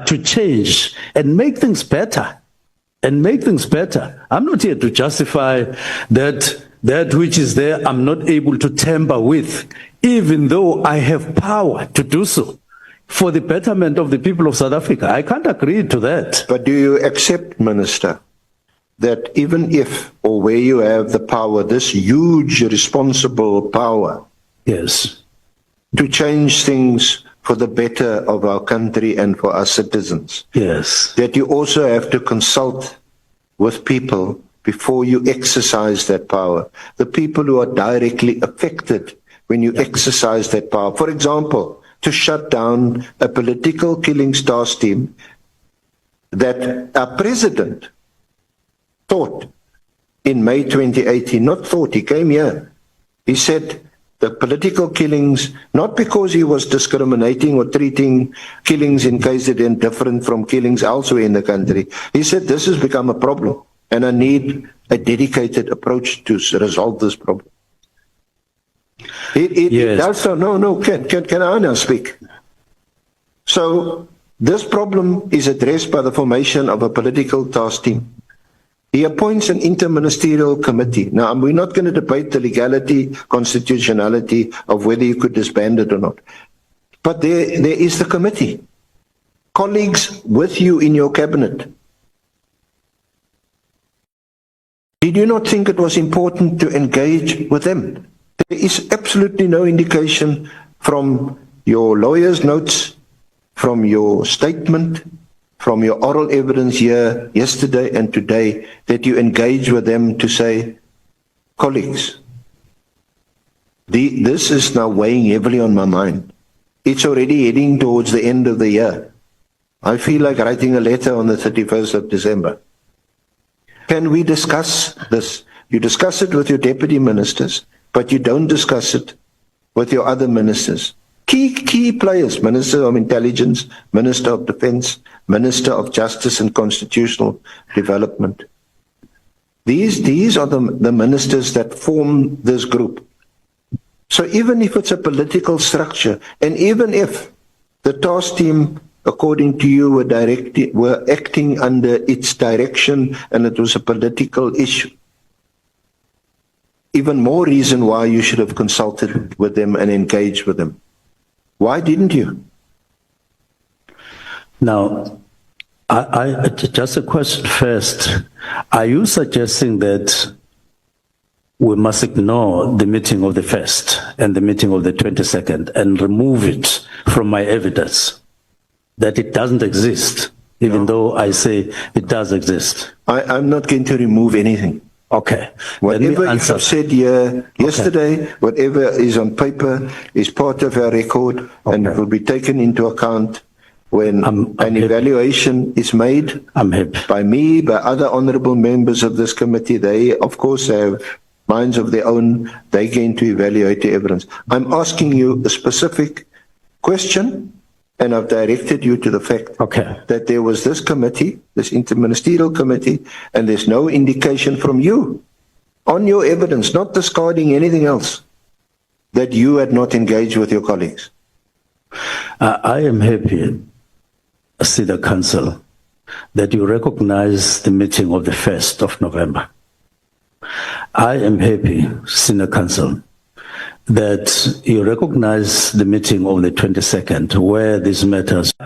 to change and make things better. I'm not here to justify that which is there I'm not able to tamper with, even though I have power to do so for the betterment of the people of South Africa. I can't agree to that. But do you accept, Minister, that even if or where you have the power, this huge responsible power, Yes. to change things for the better of our country and for our citizens, Yes. that you also have to consult with people before you exercise that power, the people who are directly affected when you exercise that power? For example, to shut down a political killings task team that our president thought in May 2018, not thought, he came here, he said the political killings, not because he was discriminating or treating killings in KZN different from killings elsewhere in the country. He said this has become a problem and I need a dedicated approach to resolve this problem. Yes. Can I now speak? So this problem is addressed by the formation of a political task team. He appoints an interministerial committee. Now, we're not going to debate the legality, constitutionality of whether you could disband it or not. But there is the committee. Colleagues with you in your cabinet. Did you not think it was important to engage with them? There is absolutely no indication from your lawyer's notes, from your statement, from your oral evidence here yesterday and today, that you engage with them to say, colleagues, this is now weighing heavily on my mind. It's already heading towards the end of the year. I feel like writing a letter on the 31st of December. Can we discuss this? You discuss it with your deputy ministers, but you don't discuss it with your other ministers. Key players, Minister of Intelligence, Minister of Defense, Minister of Justice and Constitutional Development. These are the ministers that form this group. So even if it's a political structure, and even if the task team, according to you, were acting under its direction and it was a political issue, even more reason why you should have consulted with them and engaged with them. Why didn't you? Now, I just a question first. Are you suggesting that we must ignore the meeting of the 1st and the meeting of the 22nd and remove it from my evidence, that it doesn't exist, even though I say it does exist? I'm not going to remove anything. Okay. Whatever you have said here yesterday, whatever is on paper is part of our record, and it will be taken into account when an evaluation is made by me, by other honorable members of this committee. They, of course, have minds of their own. They're going to evaluate the evidence. I'm asking you a specific question, and I've directed you to the fact that there was this committee, this interministerial committee, and there's no indication from you on your evidence, not discarding anything else, that you had not engaged with your colleagues. I am happy, Senior Counsel, that you recognize the meeting of the 1st of November. I am happy, Senior Counsel, that you recognize the meeting of the 22nd, where these matters